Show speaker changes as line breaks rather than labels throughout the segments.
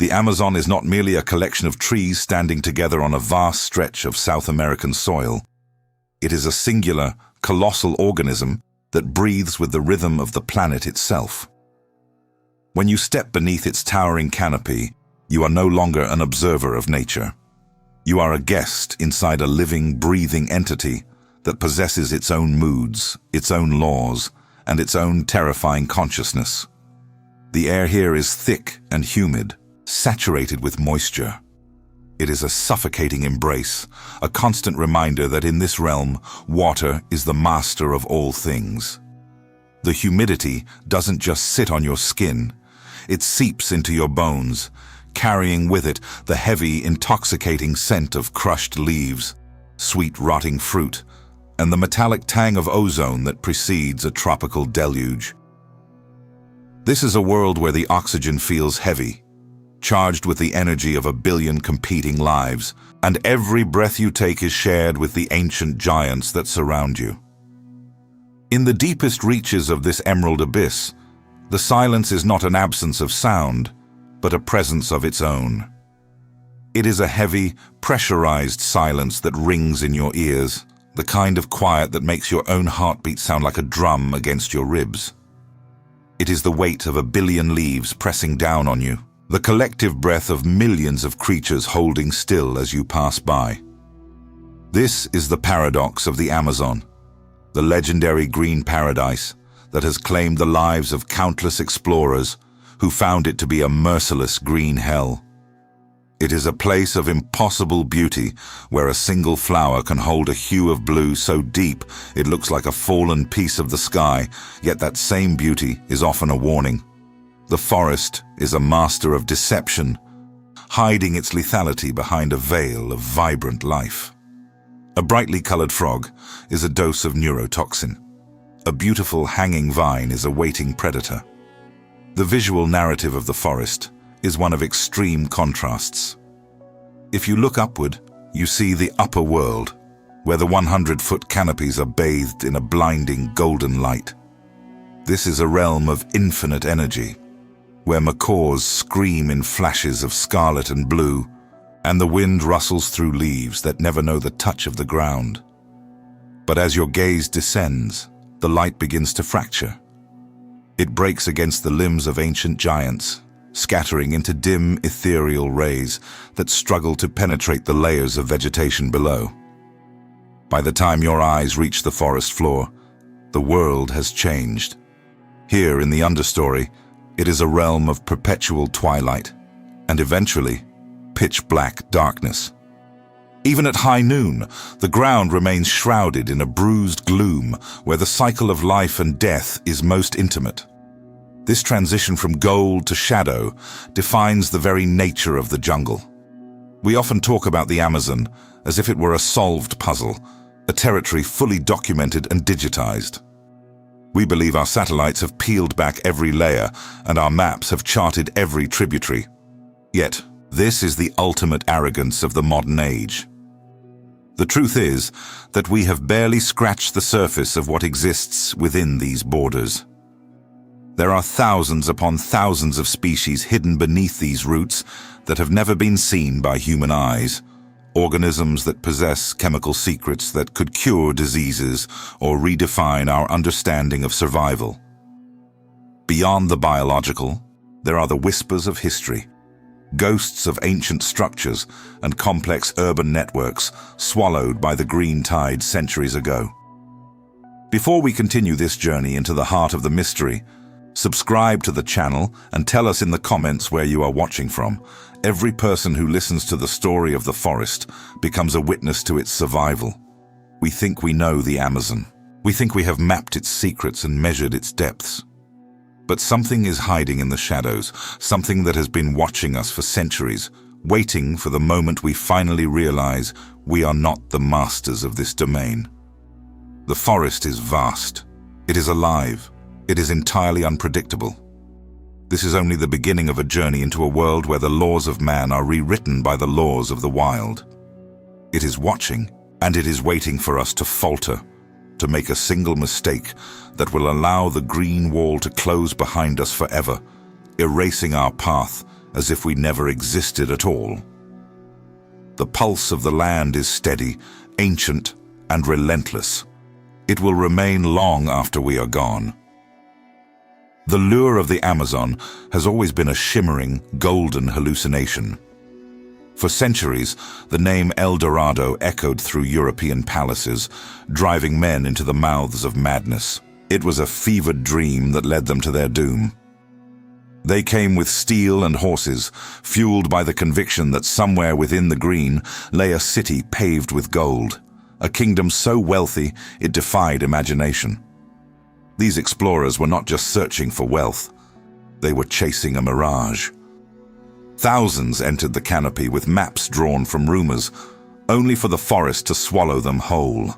The Amazon is not merely a collection of trees standing together on a vast stretch of South American soil. It is a singular, colossal organism that breathes with the rhythm of the planet itself. When you step beneath its towering canopy, you are no longer an observer of nature. You are a guest inside a living, breathing entity that possesses its own moods, its own laws, and its own terrifying consciousness. The air here is thick and humid, saturated with moisture. It is a suffocating embrace, a constant reminder that in this realm, water is the master of all things. The humidity doesn't just sit on your skin, it seeps into your bones, carrying with it the heavy, intoxicating scent of crushed leaves, sweet rotting fruit, and the metallic tang of ozone that precedes a tropical deluge. This is a world where the oxygen feels heavy, charged with the energy of 1 billion competing lives, and every breath you take is shared with the ancient giants that surround you. In the deepest reaches of this emerald abyss, the silence is not an absence of sound, but a presence of its own. It is a heavy, pressurized silence that rings in your ears, the kind of quiet that makes your own heartbeat sound like a drum against your ribs. It is the weight of 1 billion leaves pressing down on you, the collective breath of millions of creatures holding still as you pass by. This is the paradox of the Amazon, the legendary green paradise that has claimed the lives of countless explorers who found it to be a merciless green hell. It is a place of impossible beauty where a single flower can hold a hue of blue so deep it looks like a fallen piece of the sky, yet that same beauty is often a warning. The forest is a master of deception, hiding its lethality behind a veil of vibrant life. A brightly colored frog is a dose of neurotoxin. A beautiful hanging vine is a waiting predator. The visual narrative of the forest is one of extreme contrasts. If you look upward, you see the upper world, where the 100-foot canopies are bathed in a blinding golden light. This is a realm of infinite energy, where macaws scream in flashes of scarlet and blue, and the wind rustles through leaves that never know the touch of the ground. But as your gaze descends, the light begins to fracture. It breaks against the limbs of ancient giants, scattering into dim, ethereal rays that struggle to penetrate the layers of vegetation below. By the time your eyes reach the forest floor, the world has changed. Here in the understory, it is a realm of perpetual twilight, and eventually, pitch-black darkness. Even at high noon, the ground remains shrouded in a bruised gloom where the cycle of life and death is most intimate. This transition from gold to shadow defines the very nature of the jungle. We often talk about the Amazon as if it were a solved puzzle, a territory fully documented and digitized. We believe our satellites have peeled back every layer and our maps have charted every tributary. Yet, this is the ultimate arrogance of the modern age. The truth is that we have barely scratched the surface of what exists within these borders. There are thousands upon thousands of species hidden beneath these roots that have never been seen by human eyes, organisms that possess chemical secrets that could cure diseases or redefine our understanding of survival. Beyond the biological, there are the whispers of history, ghosts of ancient structures and complex urban networks swallowed by the green tide centuries ago. Before we continue this journey into the heart of the mystery, subscribe to the channel and tell us in the comments where you are watching from. Every person who listens to the story of the forest becomes a witness to its survival. We think we know the Amazon. We think we have mapped its secrets and measured its depths. But something is hiding in the shadows, something that has been watching us for centuries, waiting for the moment we finally realize we are not the masters of this domain. The forest is vast. It is alive. It is entirely unpredictable. This is only the beginning of a journey into a world where the laws of man are rewritten by the laws of the wild. It is watching, and it is waiting for us to falter, to make a single mistake that will allow the green wall to close behind us forever, erasing our path as if we never existed at all. The pulse of the land is steady, ancient, and relentless. It will remain long after we are gone. The lure of the Amazon has always been a shimmering, golden hallucination. For centuries, the name El Dorado echoed through European palaces, driving men into the mouths of madness. It was a fevered dream that led them to their doom. They came with steel and horses, fueled by the conviction that somewhere within the green lay a city paved with gold, a kingdom so wealthy it defied imagination. These explorers were not just searching for wealth, they were chasing a mirage. Thousands entered the canopy with maps drawn from rumors, only for the forest to swallow them whole.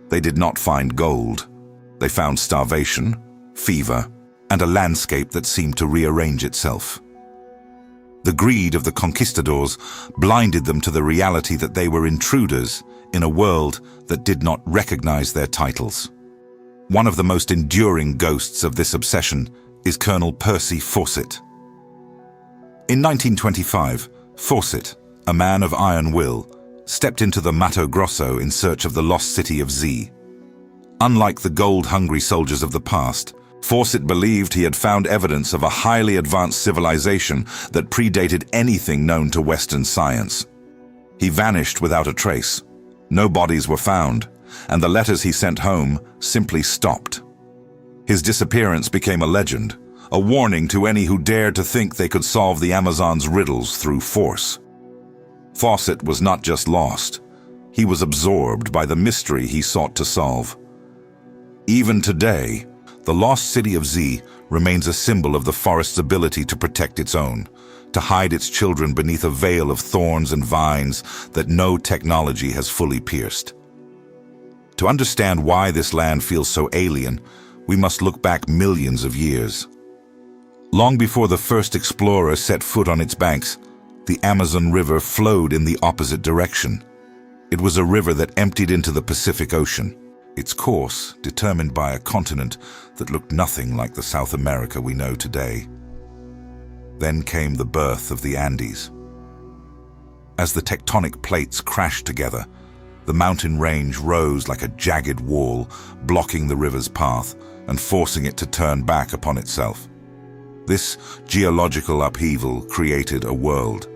They did not find gold. They found starvation, fever, and a landscape that seemed to rearrange itself. The greed of the conquistadors blinded them to the reality that they were intruders in a world that did not recognize their titles. One of the most enduring ghosts of this obsession is Colonel Percy Fawcett. In 1925, Fawcett, a man of iron will, stepped into the Mato Grosso in search of the lost city of Z. Unlike the gold-hungry soldiers of the past, Fawcett believed he had found evidence of a highly advanced civilization that predated anything known to Western science. He vanished without a trace. No bodies were found, and the letters he sent home simply stopped. His disappearance became a legend, a warning to any who dared to think they could solve the Amazon's riddles through force. Fawcett was not just lost, he was absorbed by the mystery he sought to solve. Even today, the lost city of Z remains a symbol of the forest's ability to protect its own, to hide its children beneath a veil of thorns and vines that no technology has fully pierced. To understand why this land feels so alien, we must look back millions of years. Long before the first explorer set foot on its banks, the Amazon River flowed in the opposite direction. It was a river that emptied into the Pacific Ocean, its course determined by a continent that looked nothing like the South America we know today. Then came the birth of the Andes. As the tectonic plates crashed together, the mountain range rose like a jagged wall, blocking the river's path and forcing it to turn back upon itself. This geological upheaval created a world.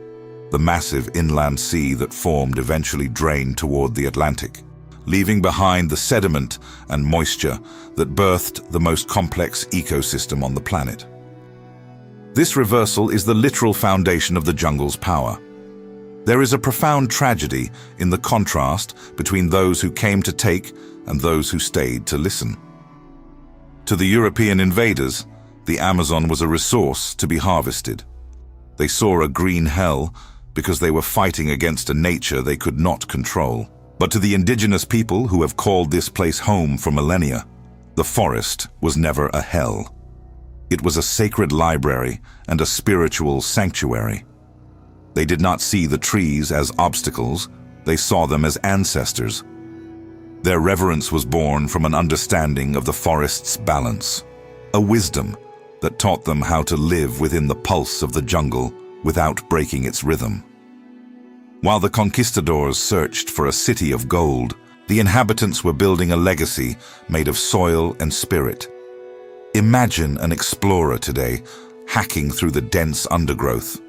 The massive inland sea that formed eventually drained toward the Atlantic, leaving behind the sediment and moisture that birthed the most complex ecosystem on the planet. This reversal is the literal foundation of the jungle's power. There is a profound tragedy in the contrast between those who came to take and those who stayed to listen. To the European invaders, the Amazon was a resource to be harvested. They saw a green hell because they were fighting against a nature they could not control. But to the indigenous people who have called this place home for millennia, the forest was never a hell. It was a sacred library and a spiritual sanctuary. They did not see the trees as obstacles, they saw them as ancestors. Their reverence was born from an understanding of the forest's balance, a wisdom that taught them how to live within the pulse of the jungle without breaking its rhythm. While the conquistadors searched for a city of gold, the inhabitants were building a legacy made of soil and spirit. Imagine an explorer today, hacking through the dense undergrowth.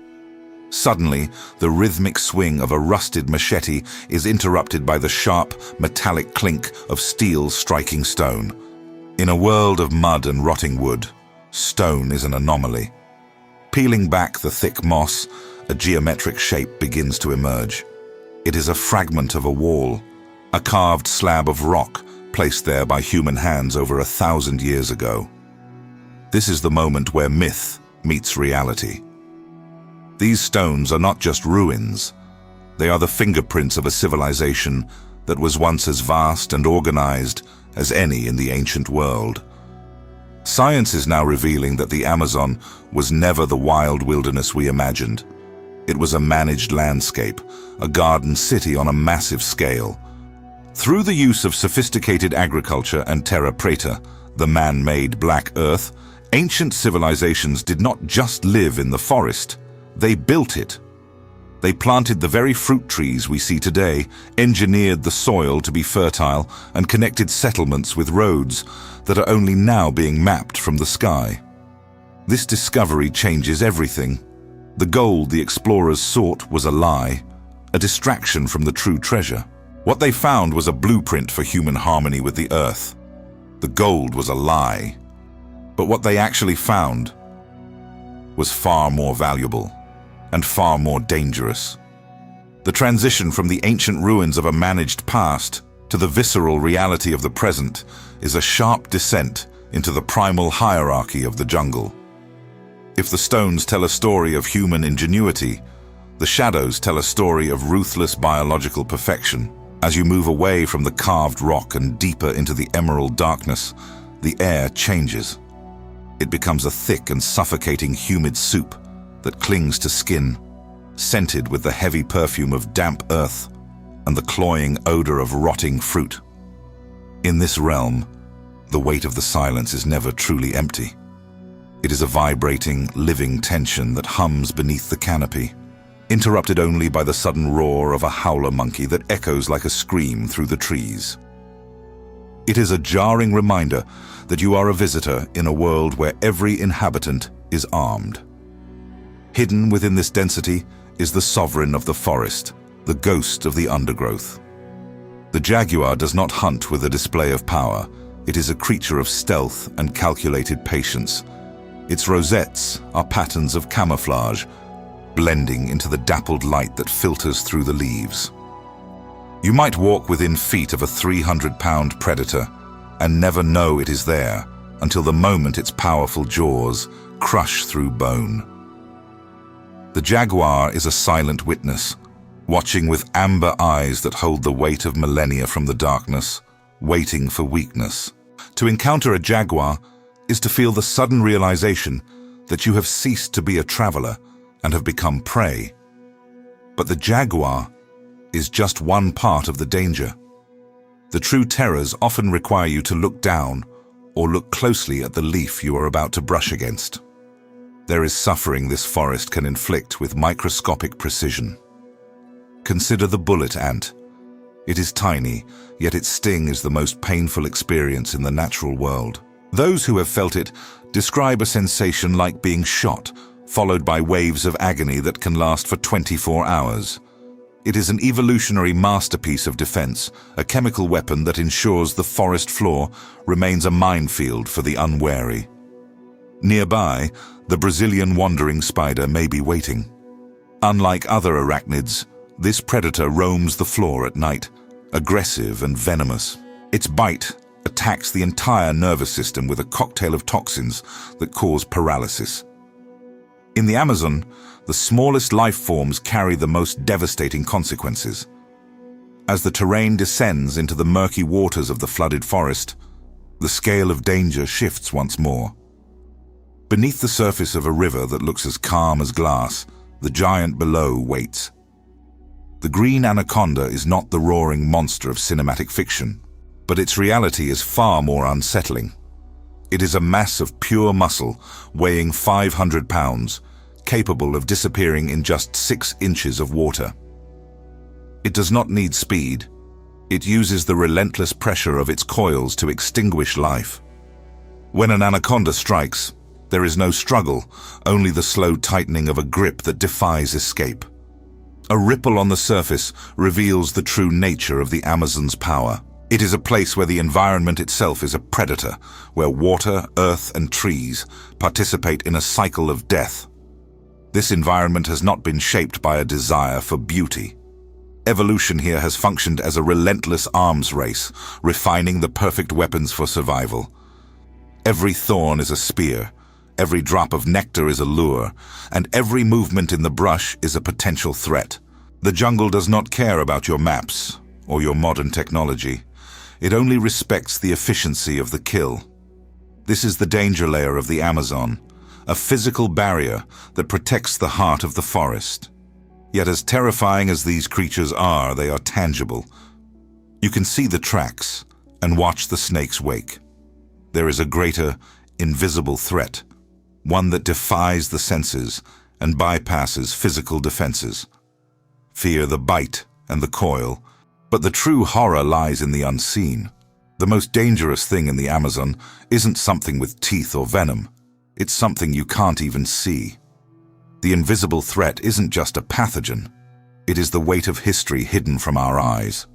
Suddenly, the rhythmic swing of a rusted machete is interrupted by the sharp, metallic clink of steel striking stone. In a world of mud and rotting wood, stone is an anomaly. Peeling back the thick moss, a geometric shape begins to emerge. It is a fragment of a wall, a carved slab of rock placed there by human hands over 1,000 years ago. This is the moment where myth meets reality. These stones are not just ruins, they are the fingerprints of a civilization that was once as vast and organized as any in the ancient world. Science is now revealing that the Amazon was never the wild wilderness we imagined. It was a managed landscape, a garden city on a massive scale. Through the use of sophisticated agriculture and terra preta, the man-made black earth, ancient civilizations did not just live in the forest, They built it. They planted the very fruit trees we see today, engineered the soil to be fertile, and connected settlements with roads that are only now being mapped from the sky. This discovery changes everything. The gold the explorers sought was a lie, a distraction from the true treasure. What they found was a blueprint for human harmony with the earth. The gold was a lie. But what they actually found was far more valuable and far more dangerous. The transition from the ancient ruins of a managed past to the visceral reality of the present is a sharp descent into the primal hierarchy of the jungle. If the stones tell a story of human ingenuity, the shadows tell a story of ruthless biological perfection. As you move away from the carved rock and deeper into the emerald darkness, the air changes. It becomes a thick and suffocating humid soup that clings to skin, scented with the heavy perfume of damp earth and the cloying odor of rotting fruit. In this realm, the weight of the silence is never truly empty. It is a vibrating, living tension that hums beneath the canopy, interrupted only by the sudden roar of a howler monkey that echoes like a scream through the trees. It is a jarring reminder that you are a visitor in a world where every inhabitant is armed. Hidden within this density is the sovereign of the forest, the ghost of the undergrowth. The jaguar does not hunt with a display of power. It is a creature of stealth and calculated patience. Its rosettes are patterns of camouflage, blending into the dappled light that filters through the leaves. You might walk within feet of a 300-pound predator and never know it is there until the moment its powerful jaws crush through bone. The jaguar is a silent witness, watching with amber eyes that hold the weight of millennia from the darkness, waiting for weakness. To encounter a jaguar is to feel the sudden realization that you have ceased to be a traveler and have become prey. But the jaguar is just one part of the danger. The true terrors often require you to look down or look closely at the leaf you are about to brush against. There is suffering this forest can inflict with microscopic precision. Consider the bullet ant. It is tiny, yet its sting is the most painful experience in the natural world. Those who have felt it describe a sensation like being shot, followed by waves of agony that can last for 24 hours. It is an evolutionary masterpiece of defense, a chemical weapon that ensures the forest floor remains a minefield for the unwary. Nearby, the Brazilian wandering spider may be waiting. Unlike other arachnids, this predator roams the floor at night, aggressive and venomous. Its bite attacks the entire nervous system with a cocktail of toxins that cause paralysis. In the Amazon, the smallest life forms carry the most devastating consequences. As the terrain descends into the murky waters of the flooded forest, the scale of danger shifts once more. Beneath the surface of a river that looks as calm as glass, the giant below waits. The green anaconda is not the roaring monster of cinematic fiction, but its reality is far more unsettling. It is a mass of pure muscle, weighing 500 pounds, capable of disappearing in just 6 inches of water. It does not need speed. It uses the relentless pressure of its coils to extinguish life. When an anaconda strikes, there is no struggle, only the slow tightening of a grip that defies escape. A ripple on the surface reveals the true nature of the Amazon's power. It is a place where the environment itself is a predator, where water, earth, and trees participate in a cycle of death. This environment has not been shaped by a desire for beauty. Evolution here has functioned as a relentless arms race, refining the perfect weapons for survival. Every thorn is a spear, every drop of nectar is a lure, and every movement in the brush is a potential threat. The jungle does not care about your maps or your modern technology. It only respects the efficiency of the kill. This is the danger layer of the Amazon, a physical barrier that protects the heart of the forest. Yet as terrifying as these creatures are, they are tangible. You can see the tracks and watch the snake's wake. There is a greater, invisible threat, one that defies the senses and bypasses physical defenses. Fear the bite and the coil, but the true horror lies in the unseen. The most dangerous thing in the Amazon isn't something with teeth or venom. It's something you can't even see. The invisible threat isn't just a pathogen. It is the weight of history hidden from our eyes.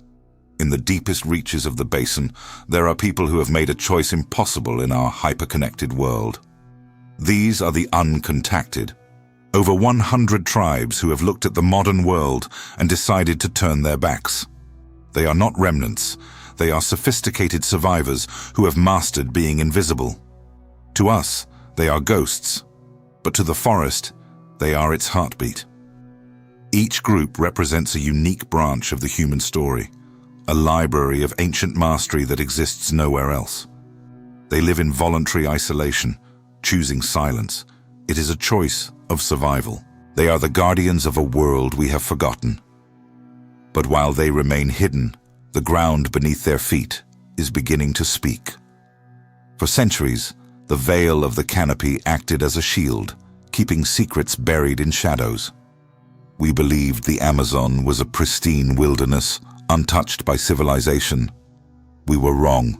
In the deepest reaches of the basin, there are people who have made a choice impossible in our hyper-connected world. These are the uncontacted. Over 100 tribes who have looked at the modern world and decided to turn their backs. They are not remnants. They are sophisticated survivors who have mastered being invisible. To us, they are ghosts, but to the forest, they are its heartbeat. Each group represents a unique branch of the human story, a library of ancient mastery that exists nowhere else. They live in voluntary isolation, choosing silence. It is a choice of survival. They are the guardians of a world we have forgotten. But while they remain hidden, the ground beneath their feet is beginning to speak. For centuries, the veil of the canopy acted as a shield, keeping secrets buried in shadows. We believed the Amazon was a pristine wilderness, untouched by civilization. We were wrong.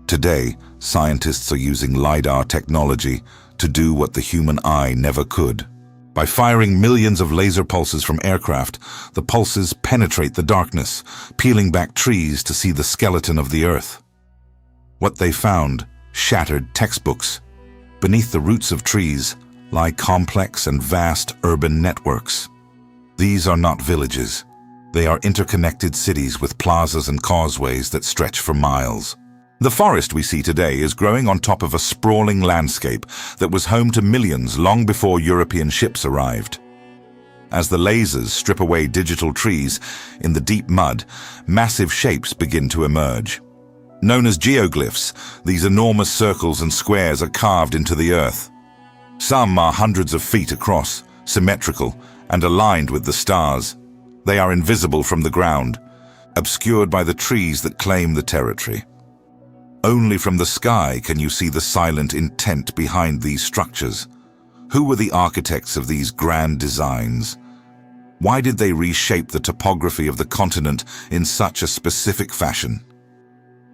Today, scientists are using LiDAR technology to do what the human eye never could. By firing millions of laser pulses from aircraft, the pulses penetrate the darkness, peeling back trees to see the skeleton of the earth. What they found shattered textbooks. Beneath the roots of trees lie complex and vast urban networks. These are not villages. They are interconnected cities with plazas and causeways that stretch for miles. The forest we see today is growing on top of a sprawling landscape that was home to millions long before European ships arrived. As the lasers strip away digital trees in the deep mud, massive shapes begin to emerge. Known as geoglyphs, these enormous circles and squares are carved into the earth. Some are hundreds of feet across, symmetrical, and aligned with the stars. They are invisible from the ground, obscured by the trees that claim the territory. Only from the sky can you see the silent intent behind these structures. Who were the architects of these grand designs? Why did they reshape the topography of the continent in such a specific fashion?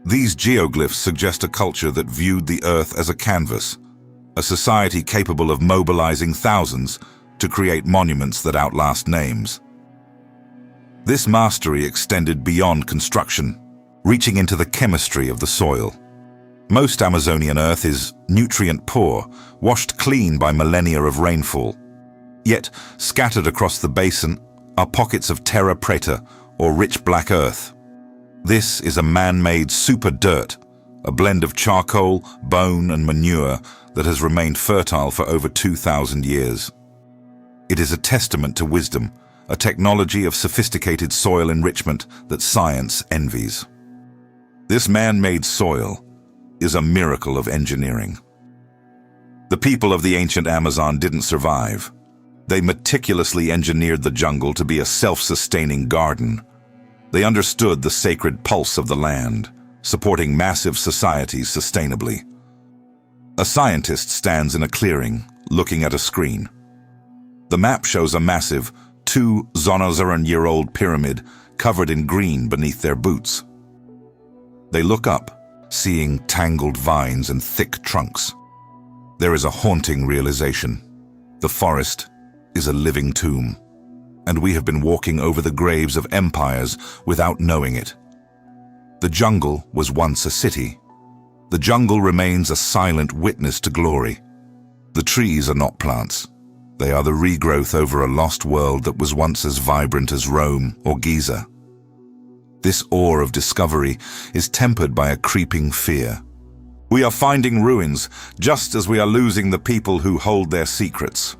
These geoglyphs suggest a culture that viewed the Earth as a canvas, a society capable of mobilizing thousands to create monuments that outlast names. This mastery extended beyond construction, reaching into the chemistry of the soil. Most Amazonian earth is nutrient-poor, washed clean by millennia of rainfall. Yet, scattered across the basin are pockets of terra preta, or rich black earth. This is a man-made super dirt, a blend of charcoal, bone, and manure that has remained fertile for over 2,000 years. It is a testament to wisdom, a technology of sophisticated soil enrichment that science envies. This man-made soil is a miracle of engineering. The people of the ancient Amazon didn't survive. They meticulously engineered the jungle to be a self-sustaining garden. They understood the sacred pulse of the land, supporting massive societies sustainably. A scientist stands in a clearing, looking at a screen. The map shows a massive, 2,000-year-old pyramid covered in green beneath their boots. They look up, seeing tangled vines and thick trunks. There is a haunting realization. The forest is a living tomb, and we have been walking over the graves of empires without knowing it. The jungle was once a city. The jungle remains a silent witness to glory. The trees are not plants. They are the regrowth over a lost world that was once as vibrant as Rome or Giza. This awe of discovery is tempered by a creeping fear. We are finding ruins just as we are losing the people who hold their secrets.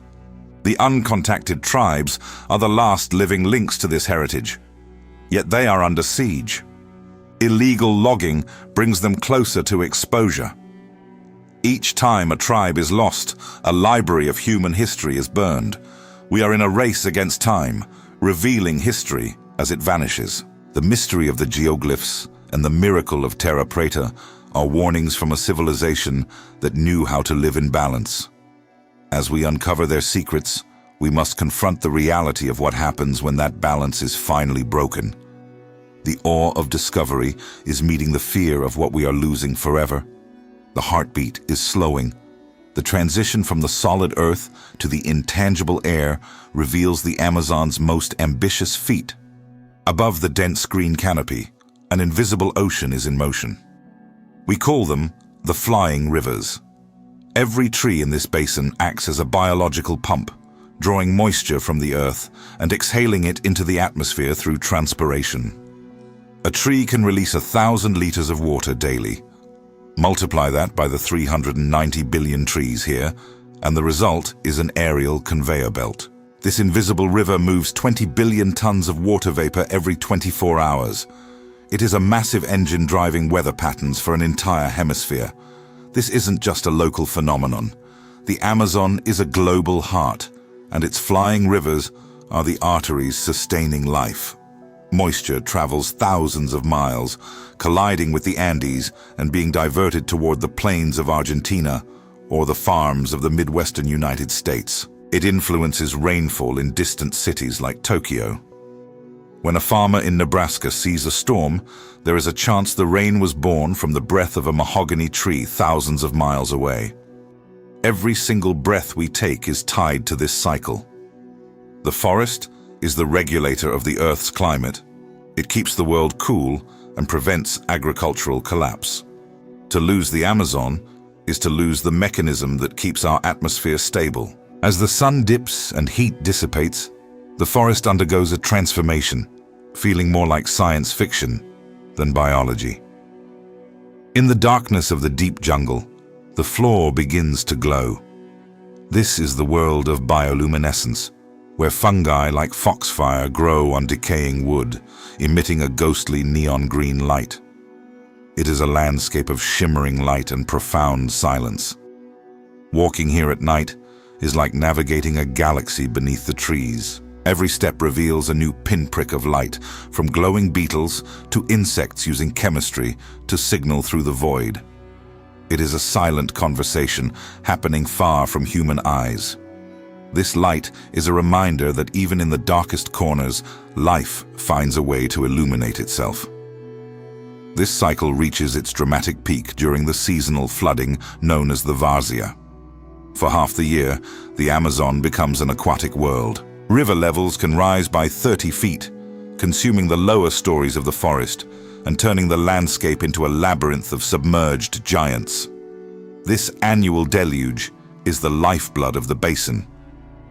The uncontacted tribes are the last living links to this heritage, yet they are under siege. Illegal logging brings them closer to exposure. Each time a tribe is lost, a library of human history is burned. We are in a race against time, revealing history as it vanishes. The mystery of the geoglyphs and the miracle of terra preta are warnings from a civilization that knew how to live in balance. As we uncover their secrets, we must confront the reality of what happens when that balance is finally broken. The awe of discovery is meeting the fear of what we are losing forever. The heartbeat is slowing. The transition from the solid earth to the intangible air reveals the Amazon's most ambitious feat. Above the dense green canopy, an invisible ocean is in motion. We call them the flying rivers. Every tree in this basin acts as a biological pump, drawing moisture from the earth and exhaling it into the atmosphere through transpiration. A tree can release 1,000 liters of water daily. Multiply that by the 390 billion trees here, and the result is an aerial conveyor belt. This invisible river moves 20 billion tons of water vapor every 24 hours. It is a massive engine driving weather patterns for an entire hemisphere. This isn't just a local phenomenon. The Amazon is a global heart, and its flying rivers are the arteries sustaining life. Moisture travels thousands of miles, colliding with the Andes and being diverted toward the plains of Argentina or the farms of the Midwestern United States. It influences rainfall in distant cities like Tokyo. When a farmer in Nebraska sees a storm, there is a chance the rain was born from the breath of a mahogany tree thousands of miles away. Every single breath we take is tied to this cycle. The forest is the regulator of the Earth's climate. It keeps the world cool and prevents agricultural collapse. To lose the Amazon is to lose the mechanism that keeps our atmosphere stable. As the sun dips and heat dissipates, the forest undergoes a transformation, feeling more like science fiction than biology. In the darkness of the deep jungle, the floor begins to glow. This is the world of bioluminescence, where fungi like foxfire grow on decaying wood, emitting a ghostly neon green light. It is a landscape of shimmering light and profound silence. Walking here at night is like navigating a galaxy beneath the trees. Every step reveals a new pinprick of light, from glowing beetles to insects using chemistry to signal through the void. It is a silent conversation happening far from human eyes. This light is a reminder that even in the darkest corners, life finds a way to illuminate itself. This cycle reaches its dramatic peak during the seasonal flooding known as the Várzea. For half the year, the Amazon becomes an aquatic world. River levels can rise by 30 feet, consuming the lower stories of the forest and turning the landscape into a labyrinth of submerged giants. This annual deluge is the lifeblood of the basin.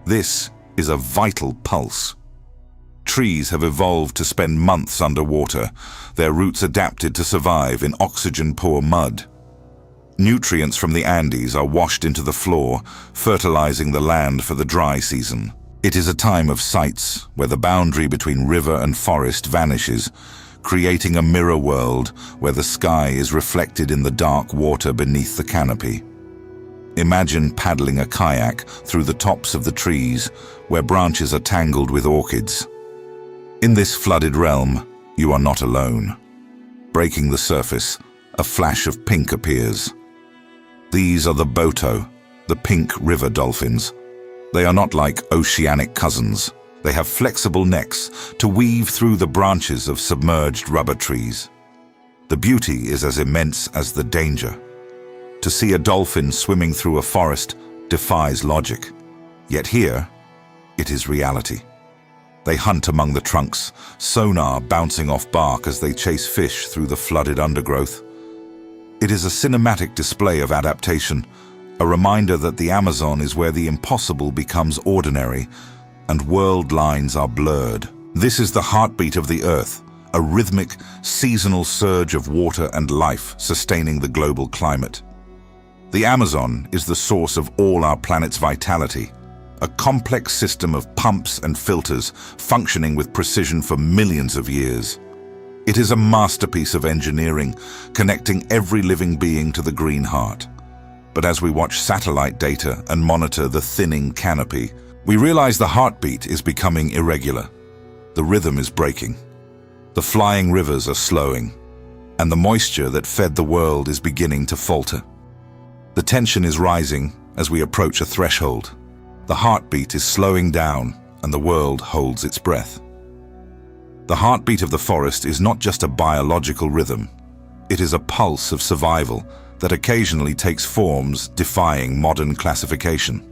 This is a vital pulse. Trees have evolved to spend months underwater, their roots adapted to survive in oxygen-poor mud. Nutrients from the Andes are washed into the floor, fertilizing the land for the dry season. It is a time of sights, where the boundary between river and forest vanishes, creating a mirror world where the sky is reflected in the dark water beneath the canopy. Imagine paddling a kayak through the tops of the trees, where branches are tangled with orchids. In this flooded realm, you are not alone. Breaking the surface, a flash of pink appears. These are the boto, the pink river dolphins. They are not like oceanic cousins. They have flexible necks to weave through the branches of submerged rubber trees. The beauty is as immense as the danger. To see a dolphin swimming through a forest defies logic. Yet here, it is reality. They hunt among the trunks, sonar bouncing off bark as they chase fish through the flooded undergrowth. It is a cinematic display of adaptation, a reminder that the Amazon is where the impossible becomes ordinary and world lines are blurred. This is the heartbeat of the Earth, a rhythmic, seasonal surge of water and life sustaining the global climate. The Amazon is the source of all our planet's vitality, a complex system of pumps and filters functioning with precision for millions of years. It is a masterpiece of engineering, connecting every living being to the green heart. But as we watch satellite data and monitor the thinning canopy, we realize the heartbeat is becoming irregular. The rhythm is breaking. The flying rivers are slowing, and the moisture that fed the world is beginning to falter. The tension is rising as we approach a threshold. The heartbeat is slowing down, and the world holds its breath. The heartbeat of the forest is not just a biological rhythm. It is a pulse of survival that occasionally takes forms defying modern classification.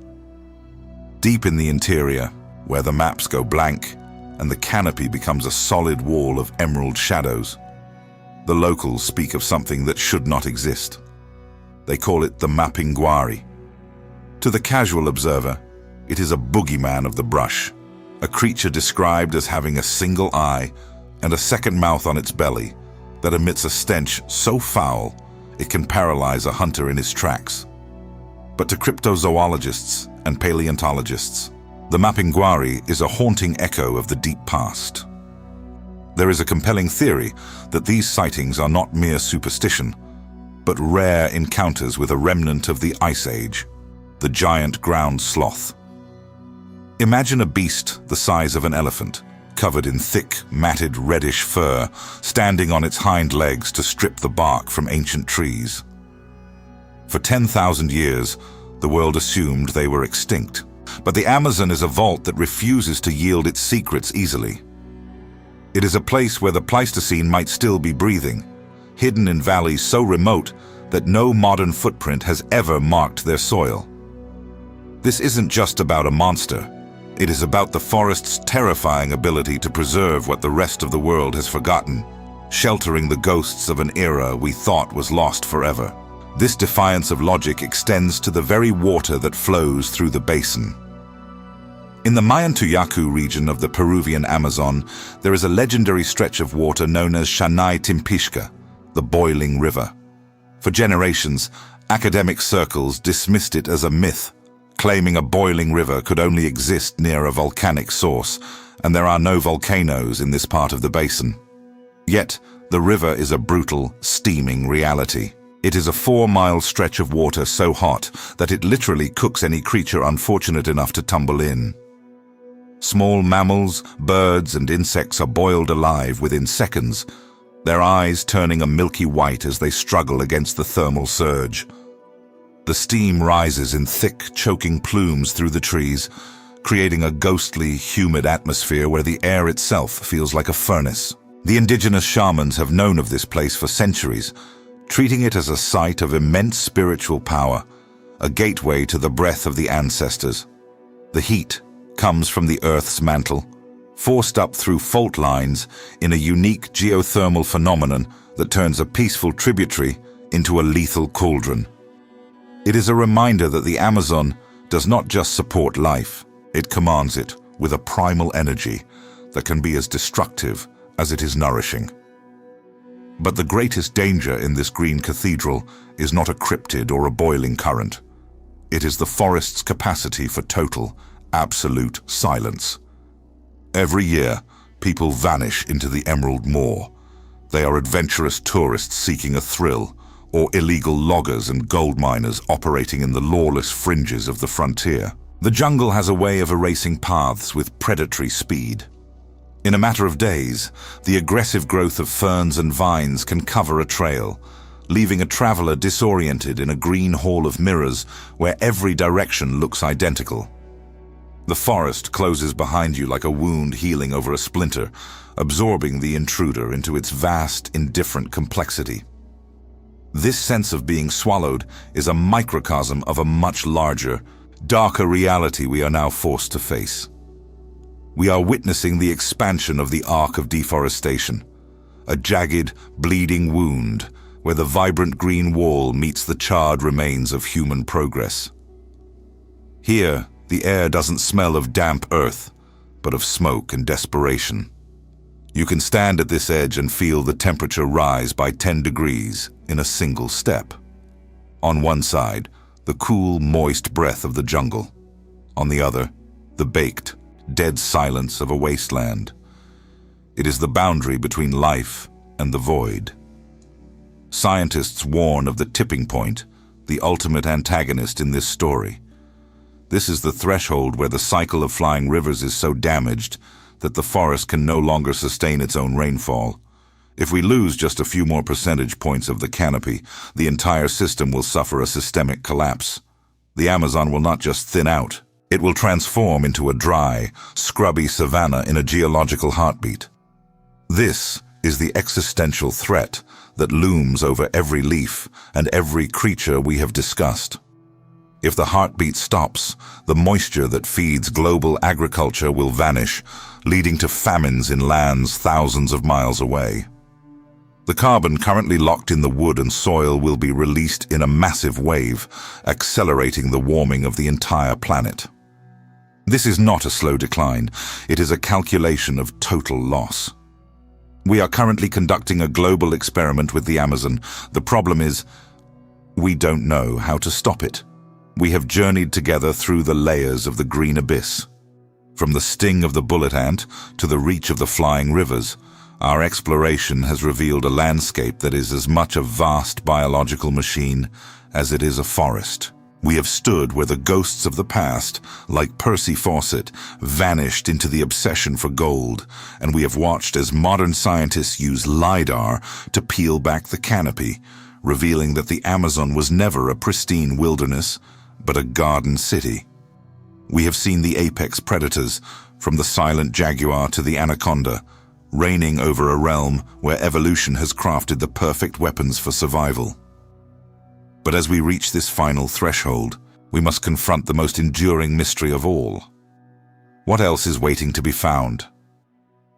Deep in the interior, where the maps go blank and the canopy becomes a solid wall of emerald shadows, the locals speak of something that should not exist. They call it the mapinguari. To the casual observer, it is a boogeyman of the brush, a creature described as having a single eye and a second mouth on its belly that emits a stench so foul it can paralyze a hunter in his tracks. But to cryptozoologists and paleontologists, the mapinguari is a haunting echo of the deep past. There is a compelling theory that these sightings are not mere superstition, but rare encounters with a remnant of the Ice Age, the giant ground sloth. Imagine a beast the size of an elephant, covered in thick, matted reddish fur, standing on its hind legs to strip the bark from ancient trees. For 10,000 years, the world assumed they were extinct, but the Amazon is a vault that refuses to yield its secrets easily. It is a place where the Pleistocene might still be breathing, hidden in valleys so remote that no modern footprint has ever marked their soil. This isn't just about a monster. It is about the forest's terrifying ability to preserve what the rest of the world has forgotten, sheltering the ghosts of an era we thought was lost forever. This defiance of logic extends to the very water that flows through the basin. In the Mayantuyacu region of the Peruvian Amazon, there is a legendary stretch of water known as Shanay Timpishka, the boiling river. For generations, academic circles dismissed it as a myth, claiming a boiling river could only exist near a volcanic source, and there are no volcanoes in this part of the basin. Yet, the river is a brutal, steaming reality. It is a 4-mile stretch of water so hot that it literally cooks any creature unfortunate enough to tumble in. Small mammals, birds, and insects are boiled alive within seconds, their eyes turning a milky white as they struggle against the thermal surge. The steam rises in thick, choking plumes through the trees, creating a ghostly, humid atmosphere where the air itself feels like a furnace. The indigenous shamans have known of this place for centuries, treating it as a site of immense spiritual power, a gateway to the breath of the ancestors. The heat comes from the Earth's mantle, forced up through fault lines in a unique geothermal phenomenon that turns a peaceful tributary into a lethal cauldron. It is a reminder that the Amazon does not just support life, it commands it with a primal energy that can be as destructive as it is nourishing. But the greatest danger in this green cathedral is not a cryptid or a boiling current. It is the forest's capacity for total, absolute silence. Every year, people vanish into the Emerald Moor. They are adventurous tourists seeking a thrill, or illegal loggers and gold miners operating in the lawless fringes of the frontier. The jungle has a way of erasing paths with predatory speed. In a matter of days, the aggressive growth of ferns and vines can cover a trail, leaving a traveler disoriented in a green hall of mirrors where every direction looks identical. The forest closes behind you like a wound healing over a splinter, absorbing the intruder into its vast, indifferent complexity. This sense of being swallowed is a microcosm of a much larger, darker reality we are now forced to face. We are witnessing the expansion of the arc of deforestation, a jagged, bleeding wound where the vibrant green wall meets the charred remains of human progress. Here, the air doesn't smell of damp earth, but of smoke and desperation. You can stand at this edge and feel the temperature rise by 10 degrees in a single step. On one side, the cool, moist breath of the jungle. On the other, the baked, dead silence of a wasteland. It is the boundary between life and the void. Scientists warn of the tipping point, the ultimate antagonist in this story. This is the threshold where the cycle of flying rivers is so damaged that the forest can no longer sustain its own rainfall. If we lose just a few more percentage points of the canopy, the entire system will suffer a systemic collapse. The Amazon will not just thin out, It will transform into a dry, scrubby savanna in a geological heartbeat. This is the existential threat that looms over every leaf and every creature we have discussed. If the heartbeat stops, the moisture that feeds global agriculture will vanish, leading to famines in lands thousands of miles away. The carbon currently locked in the wood and soil will be released in a massive wave, accelerating the warming of the entire planet. This is not a slow decline, it is a calculation of total loss. We are currently conducting a global experiment with the Amazon. The problem is, we don't know how to stop it. We have journeyed together through the layers of the green abyss. From the sting of the bullet ant to the reach of the flying rivers, our exploration has revealed a landscape that is as much a vast biological machine as it is a forest. We have stood where the ghosts of the past, like Percy Fawcett, vanished into the obsession for gold, and we have watched as modern scientists use LiDAR to peel back the canopy, revealing that the Amazon was never a pristine wilderness, but a garden city. We have seen the apex predators, from the silent jaguar to the anaconda, reigning over a realm where evolution has crafted the perfect weapons for survival. But as we reach this final threshold, we must confront the most enduring mystery of all. What else is waiting to be found?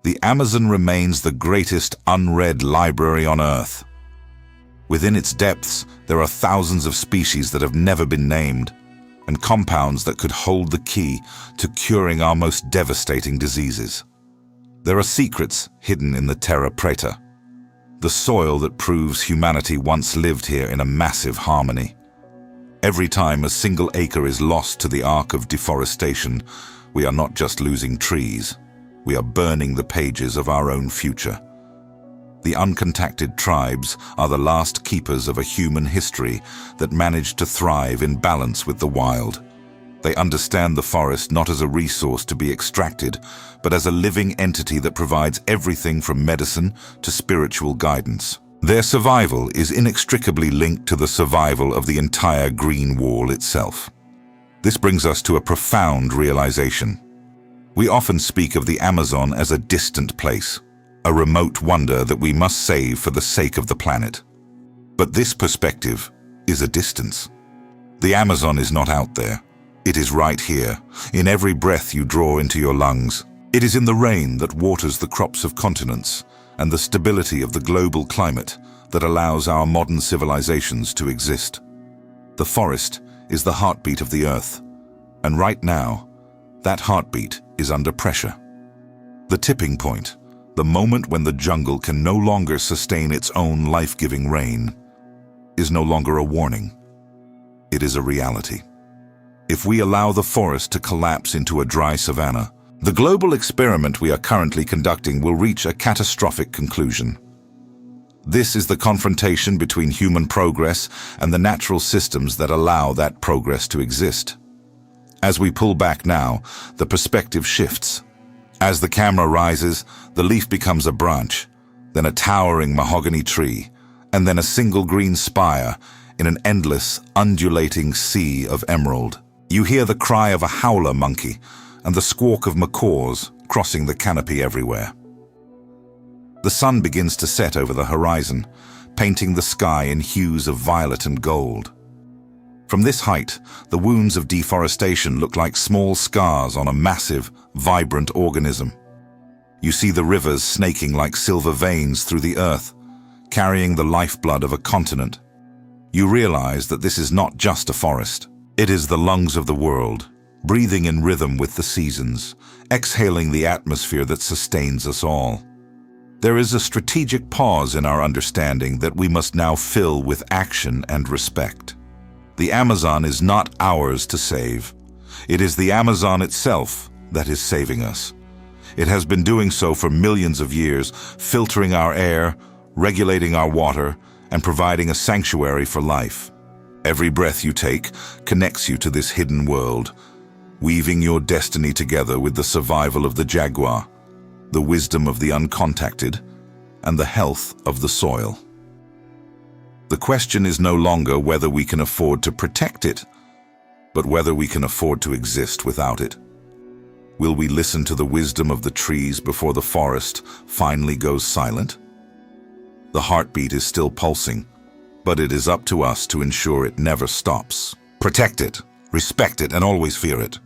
The Amazon remains the greatest unread library on Earth. Within its depths, there are thousands of species that have never been named, and compounds that could hold the key to curing our most devastating diseases. There are secrets hidden in the terra preta, the soil that proves humanity once lived here in a massive harmony. Every time a single acre is lost to the arc of deforestation, we are not just losing trees, we are burning the pages of our own future. The uncontacted tribes are the last keepers of a human history that managed to thrive in balance with the wild. They understand the forest not as a resource to be extracted, but as a living entity that provides everything from medicine to spiritual guidance. Their survival is inextricably linked to the survival of the entire green wall itself. This brings us to a profound realization. We often speak of the Amazon as a distant place, a remote wonder that we must save for the sake of the planet. But this perspective is a distance. The Amazon is not out there. It is right here, in every breath you draw into your lungs. It is in the rain that waters the crops of continents and the stability of the global climate that allows our modern civilizations to exist. The forest is the heartbeat of the earth, and right now, that heartbeat is under pressure. The tipping point, the moment when the jungle can no longer sustain its own life-giving rain, is no longer a warning. It is a reality. If we allow the forest to collapse into a dry savanna, the global experiment we are currently conducting will reach a catastrophic conclusion. This is the confrontation between human progress and the natural systems that allow that progress to exist. As we pull back now, the perspective shifts. As the camera rises, the leaf becomes a branch, then a towering mahogany tree, and then a single green spire in an endless, undulating sea of emerald. You hear the cry of a howler monkey and the squawk of macaws crossing the canopy everywhere. The sun begins to set over the horizon, painting the sky in hues of violet and gold. From this height, the wounds of deforestation look like small scars on a massive, vibrant organism. You see the rivers snaking like silver veins through the earth, carrying the lifeblood of a continent. You realize that this is not just a forest. It is the lungs of the world, breathing in rhythm with the seasons, exhaling the atmosphere that sustains us all. There is a strategic pause in our understanding that we must now fill with action and respect. The Amazon is not ours to save. It is the Amazon itself that is saving us. It has been doing so for millions of years, filtering our air, regulating our water, and providing a sanctuary for life. Every breath you take connects you to this hidden world, weaving your destiny together with the survival of the jaguar, the wisdom of the uncontacted, and the health of the soil. The question is no longer whether we can afford to protect it, but whether we can afford to exist without it. Will we listen to the wisdom of the trees before the forest finally goes silent? The heartbeat is still pulsing, but it is up to us to ensure it never stops. Protect it, respect it, and always fear it.